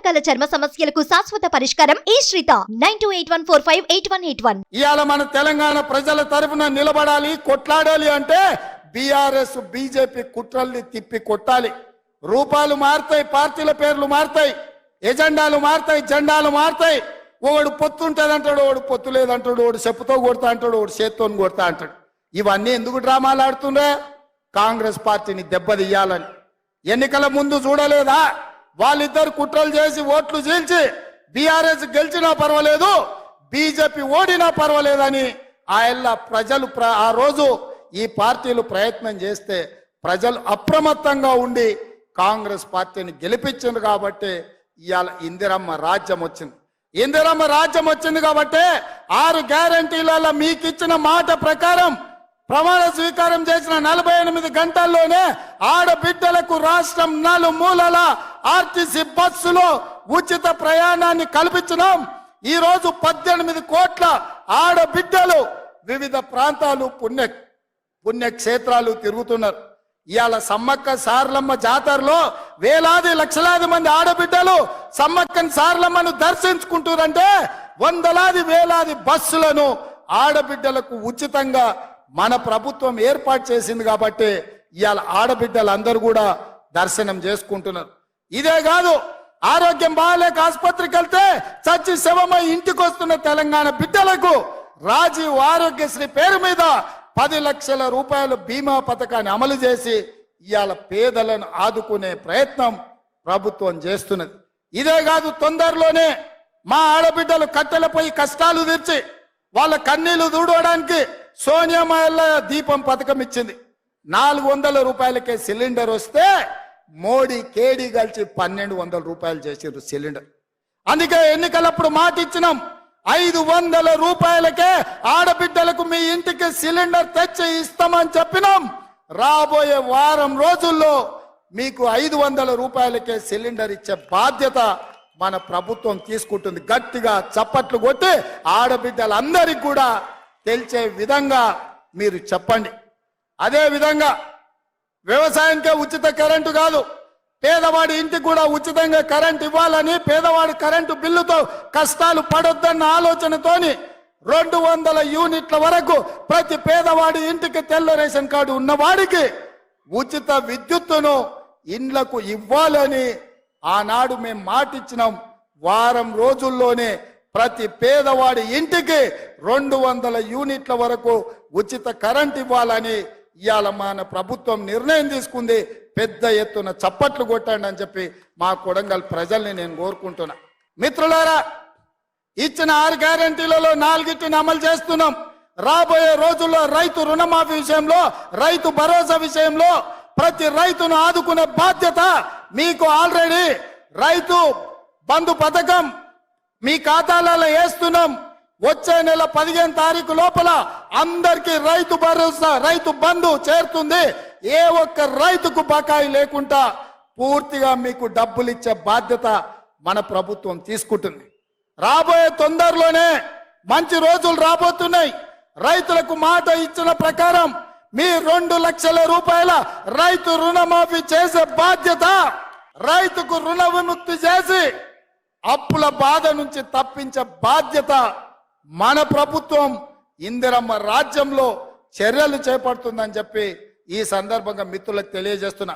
రకాల చర్మ సమస్యలకు శాశ్వత పరిష్కారం ఈ శ్రీత 9281458181. ఇవాళ మన తెలంగాణ ప్రజల తరఫున నిలబడాలి, కొట్లాడాలి అంటే బీఆర్ఎస్ బీజేపీ కుట్రల్ని తిప్పి కొట్టాలి. రూపాలు మారుతాయి, పార్టీల పేర్లు మారుతాయి, ఎజెండాలు మారుతాయి, జెండాలు మారుతాయి. ఒకడు పొత్తు ఉంటుంది అంటాడు, ఒకడు పొత్తు లేదంటాడు, ఒకడు చెప్పుతో కొడతా అంటాడు, ఒకడు చేత్తో కొడతా అంటాడు. ఇవన్నీ ఎందుకు డ్రామాలు ఆడుతుండే? కాంగ్రెస్ పార్టీని దెబ్బతీయాలని. ఎన్నికల ముందు చూడలేదా? వాళ్ళిద్దరు కుట్రలు చేసి ఓట్లు చీల్చి బీఆర్ఎస్ గెలిచినా పర్వాలేదు, బీజేపీ ఓడినా పర్వాలేదని ప్రజలు ఆ రోజు ఈ పార్టీలు ప్రయత్నం చేస్తే ప్రజలు అప్రమత్తంగా ఉండి కాంగ్రెస్ పార్టీని గెలిపించింది. కాబట్టి ఇవాళ ఇందిరమ్మ రాజ్యం వచ్చింది. ఇందిరమ్మ రాజ్యం వచ్చింది కాబట్టి 6 గ్యారంటీలలో మీకు ఇచ్చిన మాట ప్రకారం ప్రమాణ స్వీకారం చేసిన 48 గంటల్లోనే ఆడబిడ్డలకు రాష్ట్రం నలుమూలల ఆర్టీసీ బస్సులో ఉచిత ప్రయాణాన్ని కల్పించినాం. ఈ రోజు 18 కోట్ల ఆడబిడ్డలు వివిధ ప్రాంతాలు పుణ్యక్షేత్రాలు తిరుగుతున్నారు. ఇవాళ సమ్మక్క సారలమ్మ జాతరలో వేలాది లక్షలాది మంది ఆడబిడ్డలు సమ్మక్కని సారలమ్మను దర్శించుకుంటారంటే వందలాది వేలాది బస్సులను ఆడబిడ్డలకు ఉచితంగా మన ప్రభుత్వం ఏర్పాటు చేసింది. కాబట్టి ఇవాళ ఆడబిడ్డలందరూ కూడా దర్శనం చేసుకుంటున్నారు. ఇదే కాదు, ఆరోగ్యం బాగాలేక ఆసుపత్రికి వెళ్తే చచ్చి శవమై ఇంటికి వస్తున్న తెలంగాణ బిడ్డలకు రాజీవ్ ఆరోగ్యశ్రీ పేరు మీద 10 లక్షల రూపాయల బీమా పథకాన్ని అమలు చేసి ఇవాళ పేదలను ఆదుకునే ప్రయత్నం ప్రభుత్వం చేస్తున్నది. ఇదే కాదు, తొందరలోనే మా ఆడబిడ్డలు కట్టెలపై కష్టాలు తీర్చి వాళ్ళ కన్నీళ్లు దూడవడానికి సోనియా మహిళ దీపం పథకం ఇచ్చింది. 400 రూపాయలకే సిలిండర్ వస్తే మోడీ కేడీ కలిసి 1200 రూపాయలు చేసారు సిలిండర్. అందుకే ఎన్నికలప్పుడు మాట ఇచ్చినాం, 500 రూపాయలకే ఆడబిడ్డలకు మీ ఇంటికి సిలిండర్ తెచ్చి ఇస్తామని చెప్పినాం. రాబోయే వారం రోజుల్లో మీకు 500 రూపాయలకే సిలిండర్ ఇచ్చే బాధ్యత మన ప్రభుత్వం తీసుకుంటుంది. గట్టిగా చప్పట్లు కొట్టి ఆడబిడ్డలందరికీ కూడా తెలిసే విధంగా మీరు చెప్పండి. అదే విధంగా వ్యవసాయానికే ఉచిత కరెంటు కాదు, పేదవాడి ఇంటికి కూడా ఉచితంగా కరెంట్ ఇవ్వాలని, పేదవాడి కరెంటు బిల్లుతో కష్టాలు పడొద్దన్న ఆలోచనతోని 200 యూనిట్ల వరకు ప్రతి పేదవాడి ఇంటికి తెల్ల రేషన్ కార్డు ఉన్నవాడికి ఉచిత విద్యుత్తును ఇండ్లకు ఇవ్వాలని ఆనాడు మేము మాటిచ్చినాం. వారం రోజుల్లోనే ప్రతి పేదవాడి ఇంటికి 200 యూనిట్ల వరకు ఉచిత కరెంట్ ఇవ్వాలని ఇవాళ మన ప్రభుత్వం నిర్ణయం తీసుకుంది. పెద్ద ఎత్తున చప్పట్లు కొట్టండి అని చెప్పి మా కొడంగల్ ప్రజల్ని నేను కోరుకుంటున్నా. మిత్రులారా, ఇచ్చిన 6 గ్యారంటీలలో 4టిని అమలు చేస్తున్నాం. రాబోయే రోజుల్లో రైతు రుణమాఫీ విషయంలో, రైతు భరోసా విషయంలో ప్రతి రైతును ఆదుకునే బాధ్యత మీకు ఆల్రెడీ రైతు బంధు పథకం మీ ఖాతాలలో వేస్తున్నాం. వచ్చే నెల 15 తారీఖు లోపల అందరికీ రైతు భరోసా, రైతు బంధు చేరుతుంది. ఏ ఒక్క రైతుకు బకాయి లేకుండా పూర్తిగా మీకు డబ్బులు ఇచ్చే బాధ్యత మన ప్రభుత్వం తీసుకుంటుంది. రాబోయే తొందరలోనే మంచి రోజులు రాబోతున్నాయి. రైతులకు మాట ఇచ్చిన ప్రకారం మీ 2 లక్షల రూపాయల రైతు రుణమాఫీ చేసే బాధ్యత, రైతుకు రుణ విముక్తి చేసి అప్పుల బాధ నుంచి తప్పించే బాధ్యత మన ప్రభుత్వం ఇందిరమ్మ రాజ్యంలో చర్యలు చేపడుతుందని చెప్పి ఈ సందర్భంగా మిత్రులకు తెలియజేస్తున్నా.